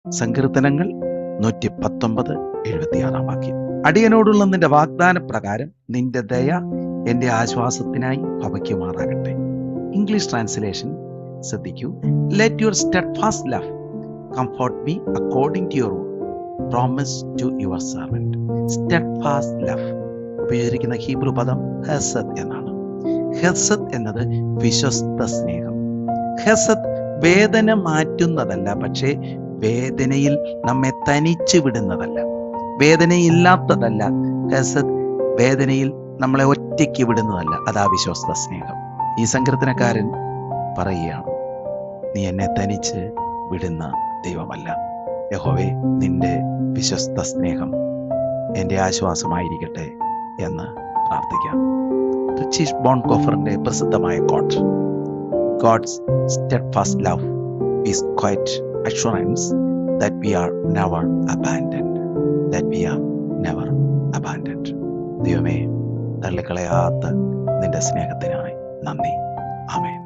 സങ്കീർത്തനങ്ങൾ 119:76 വാക്യം. അടിയനോടുള്ള നിന്റെ വാഗ്ദാന പ്രകാരം നിന്റെ ദയ എന്റെ ആശ്വാസത്തിനായി ഭവിക്കുമാറാകട്ടെ. ഇംഗ്ലീഷ് ട്രാൻസ്ലേഷൻ ശ്രദ്ധിക്കൂ. Let your steadfast love comfort me according to your promise to your servant. Steadfast love ഉപയോഗിച്ചിരിക്കുന്ന ഹീബ്രു പദം ഹെസദ് എന്നാണ്. ഹെസദ് എന്നത് വിശ്വസ്ത സ്നേഹം. ഹെസദ് വേദന മാറ്റുന്നതല്ല, പക്ഷേ വേദനയിൽ നമ്മെ തനിച്ചു വിടുന്നതല്ല, വേദനയില്ലാത്തതല്ല. ഹെസദ് വേദനയിൽ നമ്മളെ ഒറ്റയ്ക്ക് വിടുന്നതല്ല. അതാ വിശ്വസ്ത സ്നേഹം. ഈ സങ്കീർത്തനക്കാരൻ പറയുകയാണ്, നീ എന്നെ തനിച്ച് വിടുന്ന ദൈവമല്ല. യഹോവേ, നിന്റെ വിശ്വസ്ത സ്നേഹം എൻ്റെ ആശ്വാസമായിരിക്കട്ടെ എന്ന് പ്രാർത്ഥിക്കാം. റിച്ചി ബോൺകോഫറിന്റെ പ്രസിദ്ധമായ coat, God's steadfast love is quite assurance that we are never abandoned. ദൈവമേ, തള്ളിക്കളയാത്ത നിന്റെ സ്നേഹത്തിനായി നന്ദി. ആമേൻ.